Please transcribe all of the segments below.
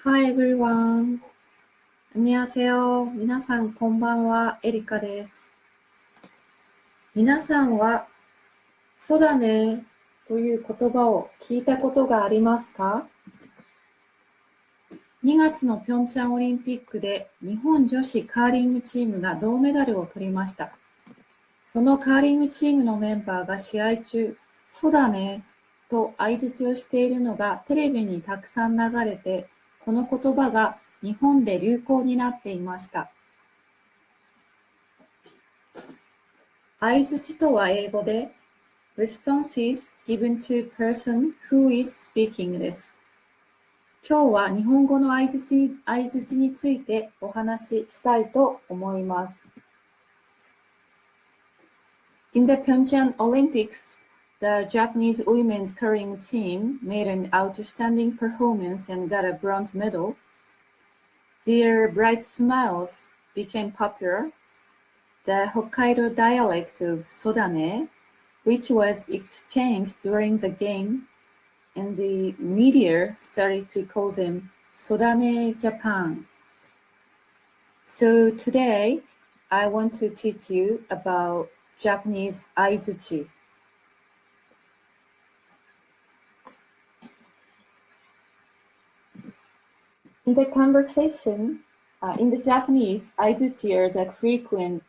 Hi everyone. 안녕하세요. 皆さんこんばんは。エリカです。皆さんは、そうだねという言葉を聞いたことがありますか？ 2 月のピョンチャンオリンピックで日本女子カーリングチームが銅メダルを取りました。そのカーリングチームのメンバーが試合中、そうだねと相槌をしているのがテレビにたくさん流れて、この言葉が日本で流行になっていました。相槌とは英語で responses given to person who is speaking です。今日は日本語の相槌についてお話ししたいと思います。In the Pyeongchang Olympics, the Japanese women's curling team made an outstanding performance and got a bronze medal. Their bright smiles became popular. The Hokkaido dialect of Sodane, which was exchanged during the game, and the media started to call them Sodane Japan. So today, I want to teach you about Japanese Aizuchi. In the conversation, in the Japanese, Aizuchi are the frequent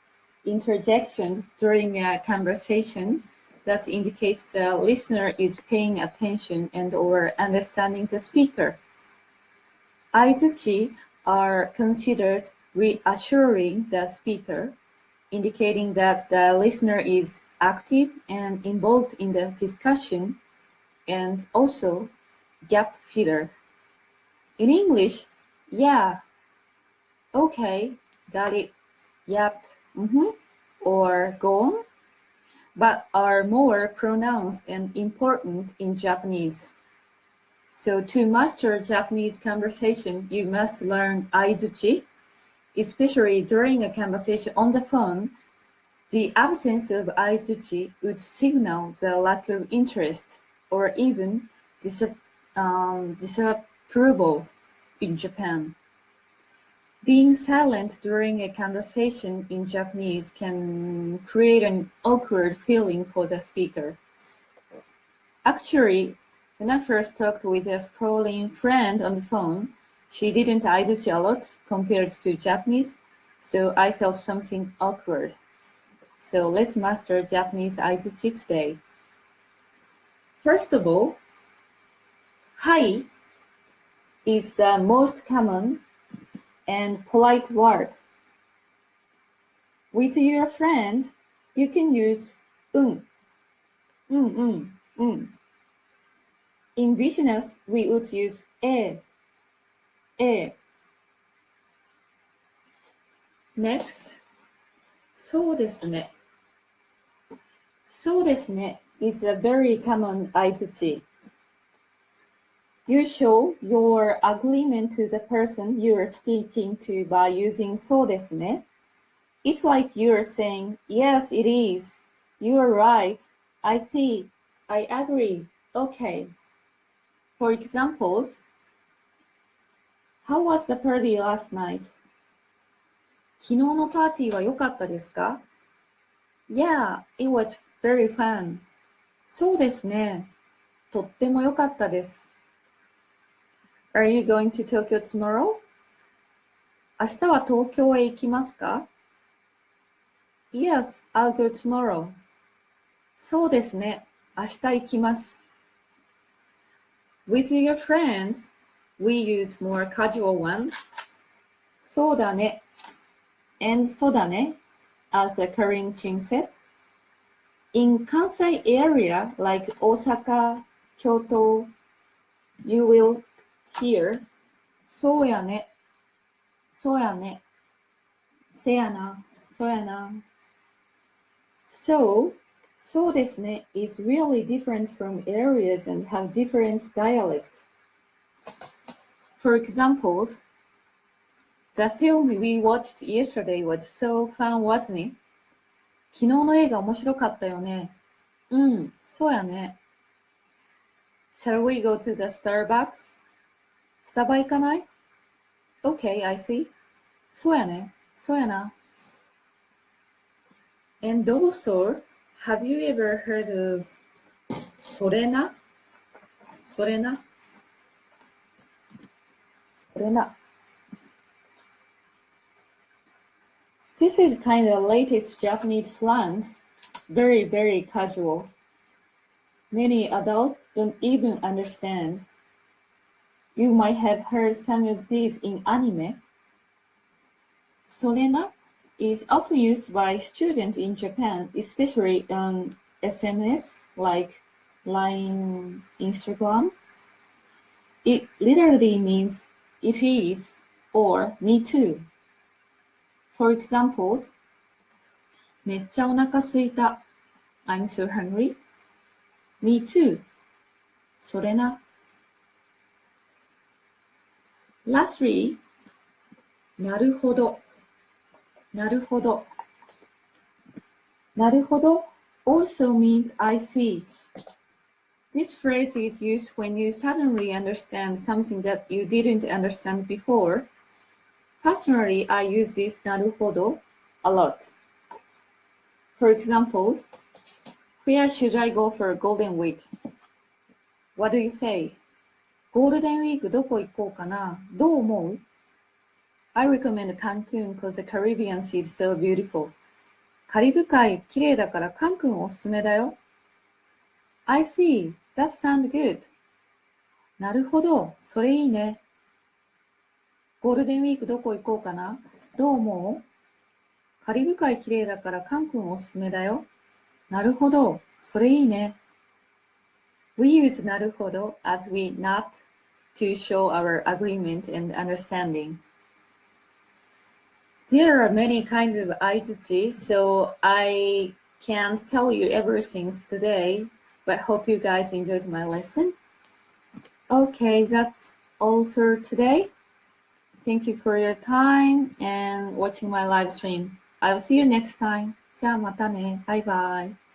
interjections during a conversation that indicates the listener is paying attention and or understanding the speaker. Aizuchi are considered reassuring the speaker, indicating that the listener is active and involved in the discussion, and also gap filler. In English, yeah, okay, got it, yep, or go on, but are more pronounced and important in Japanese. So to master Japanese conversation, you must learn Aizuchi, especially during a conversation on the phone. The absence of Aizuchi would signal the lack of interest or even disapproval in Japan. Being silent during a conversation in Japanese can create an awkward feeling for the speaker. Actually, when I first talked with a foreign friend on the phone, she didn't aizuchi a lot compared to Japanese, so I felt something awkward. So let's master Japanese aizuchi today. First of all, hi is the most common and polite word. With your friend, you can use In business, we would use Next, そうですね。そうですね is a very common aizuchi. You show your agreement to the person you are speaking to by using そうですね. It's like you're saying, yes, it is. You are right. I see. I agree. Okay. For examples, how was the party last night? 昨日のパーティーは良かったですか? Yeah, it was very fun. そうですね。とっても良かったです。Are you going to Tokyo tomorrow? 明日は東京へ行きますか? Yes, I'll go tomorrow. そうですね。明日行きます。With your friends, we use more casual one. そうだね and そうだね as a Korean chin said. In Kansai area like Osaka, Kyoto, you will hear そうやね、そうやね、せやな、そうやな。So, そうですね is really different from areas and have different dialects. For examples, the film we watched yesterday was so fun, wasn't it? 昨日の映画面白かったよね。そうやね。Shall we go to the Starbucks? スタバ行かない? Okay, I see. そうやね。そうやな。And also, have you ever heard of それな? それな? それな. This is kind of latest Japanese slangs. Very, very casual. Many adults don't even understand. You might have heard some of these in anime. それな is often used by students in Japan, especially on SNS like Line, Instagram. It literally means it is or me too. For examples, めっちゃお腹すいた. I'm so hungry. Me too. それな. Lastly, なるほど. なるほど. なるほど also means I see. This phrase is used when you suddenly understand something that you didn't understand before. Personally, I use this なるほど a lot. For example, where should I go for Golden Week? What do you say? ゴールデンウィークどこ行こうかな? どう思う? I recommend Cancun because the Caribbean Sea is so beautiful. カリブ海綺麗だからカンクンおすすめだよ。I see. That sounds good. なるほど。それいいね。ゴールデンウィークどこ行こうかな？どう思う？カリブ海綺麗だからカンクンおすすめだよ。なるほど。それいいね。We use なるほど as we not to show our agreement and understanding. There are many kinds of Aizuchi, so I can't tell you everything today, but hope you guys enjoyed my lesson. Okay, that's all for today. Thank you for your time and watching my live stream. I'll see you next time. じゃあまたね。バイバイ。